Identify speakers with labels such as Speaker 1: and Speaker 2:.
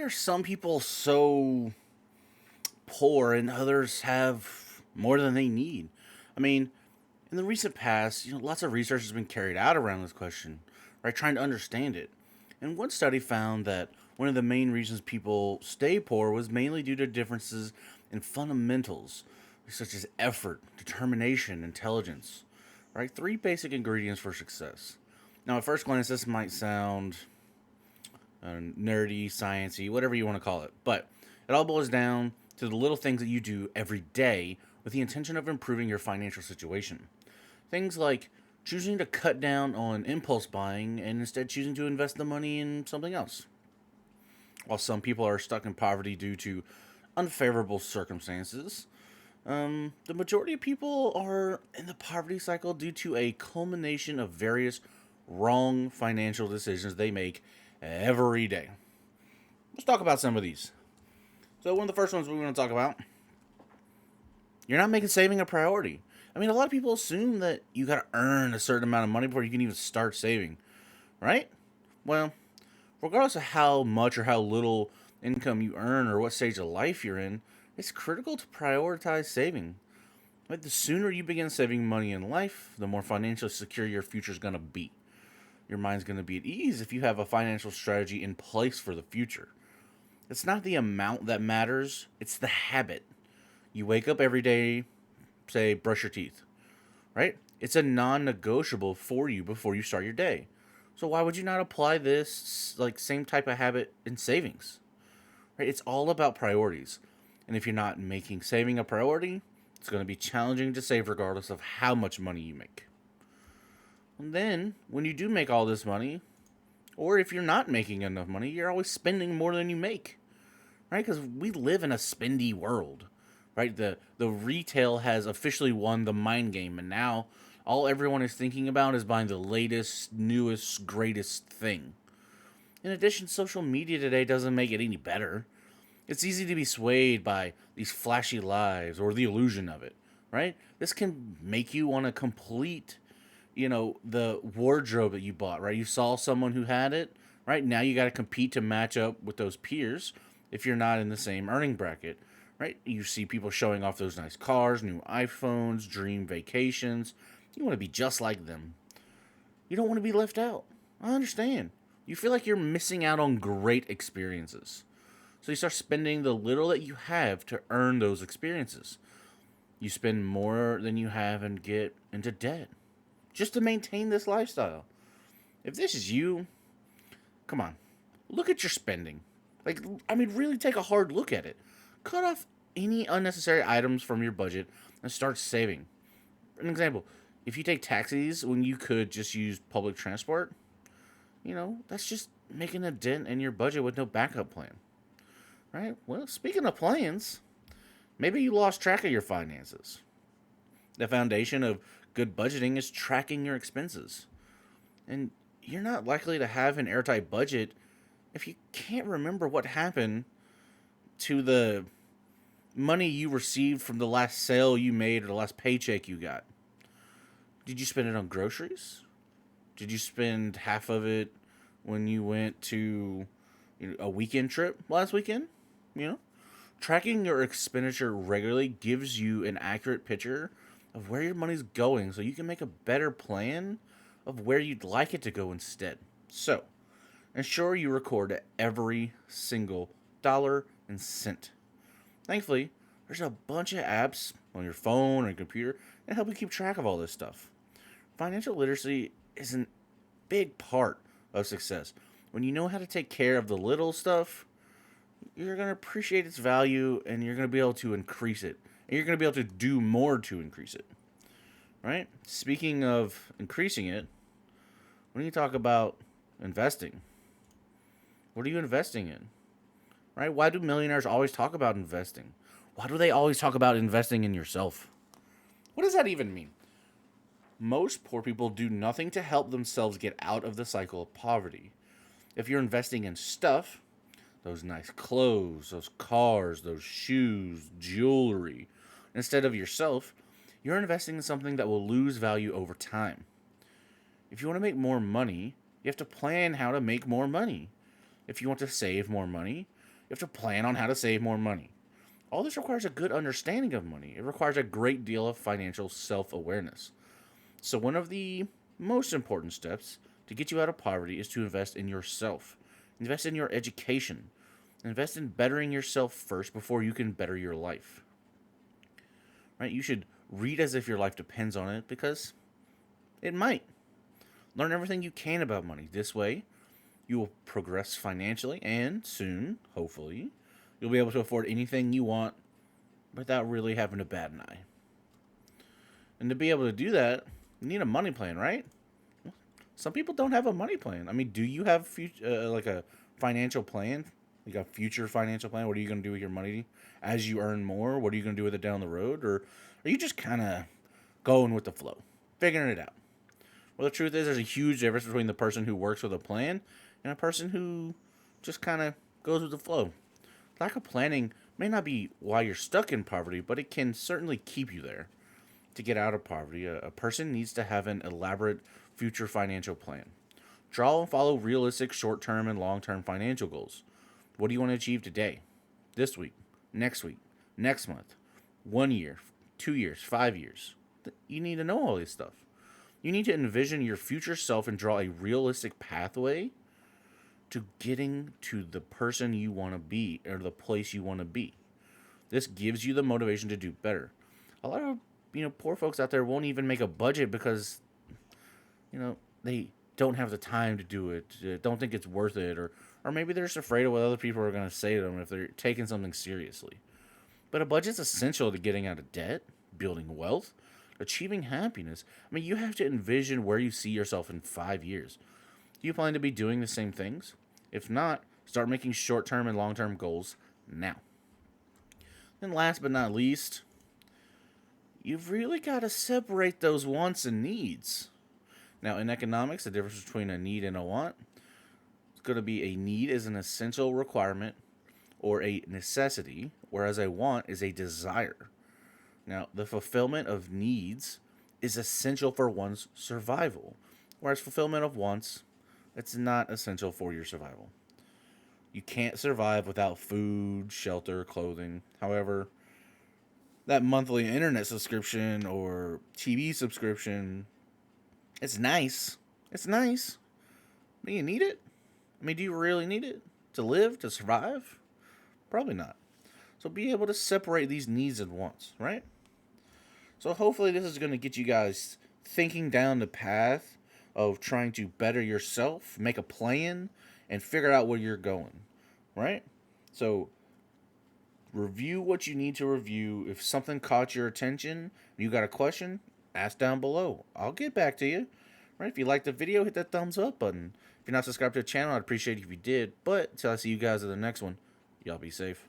Speaker 1: are some people so poor and others have more than they need? I mean, in the recent past, lots of research has been carried out around this question, right? Trying to understand it. And one study found that one of the main reasons people stay poor was mainly due to differences in fundamentals, such as effort, determination, intelligence, right? Three basic ingredients for success. Now, at first glance, this might sound nerdy, sciency, whatever you want to call it. But it all boils down to the little things that you do every day with the intention of improving your financial situation. Things like choosing to cut down on impulse buying and instead choosing to invest the money in something else. While some people are stuck in poverty due to unfavorable circumstances, the majority of people are in the poverty cycle due to a culmination of various wrong financial decisions they make every day. Let's talk about some of these. So, one of the first ones we want to talk about, you're not making saving a priority. I mean, a lot of people assume that you got to earn a certain amount of money before you can even start saving, right? Well, regardless of how much or how little income you earn or what stage of life you're in, it's critical to prioritize saving. Right? The sooner you begin saving money in life, the more financially secure your future is going to be. Your mind's going to be at ease if you have a financial strategy in place for the future. It's not the amount that matters, it's the habit. You wake up every day, say, brush your teeth, right? It's a non negotiable for you before you start your day. So why would you not apply this same type of habit in savings? Right? It's all about priorities. And if you're not making saving a priority, it's going to be challenging to save regardless of how much money you make. And then, when you do make all this money, or if you're not making enough money, you're always spending more than you make, right? Because we live in a spendy world, right? The retail has officially won the mind game, and now all everyone is thinking about is buying the latest, newest, greatest thing. In addition, social media today doesn't make it any better. It's easy to be swayed by these flashy lives or the illusion of it, right? This can make you want to complete, the wardrobe that you bought, right? You saw someone who had it, right? Now you got to compete to match up with those peers if you're not in the same earning bracket, right? You see people showing off those nice cars, new iPhones, dream vacations. You want to be just like them. You don't want to be left out. I understand. You feel like you're missing out on great experiences. So you start spending the little that you have to earn those experiences. You spend more than you have and get into debt just to maintain this lifestyle. If this is you, come on, look at your spending. Really take a hard look at it. Cut off any unnecessary items from your budget and start saving. For an example, if you take taxis when you could just use public transport, that's just making a dent in your budget with no backup plan. Right? Well, speaking of plans, maybe you lost track of your finances. The foundation of good budgeting is tracking your expenses. And you're not likely to have an airtight budget if you can't remember what happened to the money you received from the last sale you made or the last paycheck you got. Did you spend it on groceries? Did you spend half of it when you went to a weekend trip last weekend? You know, tracking your expenditure regularly gives you an accurate picture of where your money's going so you can make a better plan of where you'd like it to go instead. So, ensure you record every single dollar and cent. Thankfully, there's a bunch of apps on your phone or computer that help you keep track of all this stuff. Financial literacy is a big part of success. When you know how to take care of the little stuff, you're going to appreciate its value and you're going to be able to increase it. And you're going to be able to do more to increase it. Right? Speaking of increasing it, when you talk about investing, what are you investing in? Right? Why do millionaires always talk about investing? Why do they always talk about investing in yourself? What does that even mean? Most poor people do nothing to help themselves get out of the cycle of poverty. If you're investing in stuff, those nice clothes, those cars, those shoes, jewelry, instead of yourself, you're investing in something that will lose value over time. If you want to make more money, you have to plan how to make more money. If you want to save more money, have to plan on how to save more money. All this requires a good understanding of money. It requires a great deal of financial self-awareness. So one of the most important steps to get you out of poverty is to invest in yourself. Invest in your education. Invest in bettering yourself first before you can better your life. Right? You should read as if your life depends on it, because it might. Learn everything you can about money. This way, you will progress financially, and soon, hopefully, you'll be able to afford anything you want without really having to bat an eye. And to be able to do that, you need a money plan, right? Some people don't have a money plan. I mean, do you have like a financial plan? Like a future financial plan? What are you going to do with your money as you earn more? What are you going to do with it down the road? Or are you just kind of going with the flow, figuring it out? Well, the truth is, there's a huge difference between the person who works with a plan and a person who just kind of goes with the flow. Lack of planning may not be why you're stuck in poverty, but it can certainly keep you there. To get out of poverty, a person needs to have an elaborate future financial plan. Draw and follow realistic short-term and long-term financial goals. What do you want to achieve today, this week, next month, 1 year, 2 years, 5 years? You need to know all this stuff. You need to envision your future self and draw a realistic pathway to getting to the person you want to be or the place you want to be. This gives you the motivation to do better. A lot of poor folks out there won't even make a budget because they don't have the time to do it, don't think it's worth it, or maybe they're just afraid of what other people are going to say to them if they're taking something seriously. But a budget's essential to getting out of debt, building wealth, achieving happiness. I mean, you have to envision where you see yourself in 5 years. Do you plan to be doing the same things? If not, start making short-term and long-term goals now. Then last but not least, you've really got to separate those wants and needs. Now, in economics, the difference between a need and a want is going to be: a need is an essential requirement or a necessity, whereas a want is a desire. Now, the fulfillment of needs is essential for one's survival, whereas fulfillment of wants, it's not essential for your survival. You can't survive without food, shelter, clothing. However, that monthly internet subscription or TV subscription, it's nice. It's nice. Do you need it? I mean, do you really need it to live, to survive? Probably not. So be able to separate these needs and wants, right? So hopefully this is going to get you guys thinking down the path of trying to better yourself, make a plan, and figure out where you're going, right? So review what you need to review. If something caught your attention, you got a question, ask down below. I'll get back to you. Right? If you liked the video, hit that thumbs up button. If you're not subscribed to the channel, I'd appreciate it if you did. But until I see you guys in the next one, y'all be safe.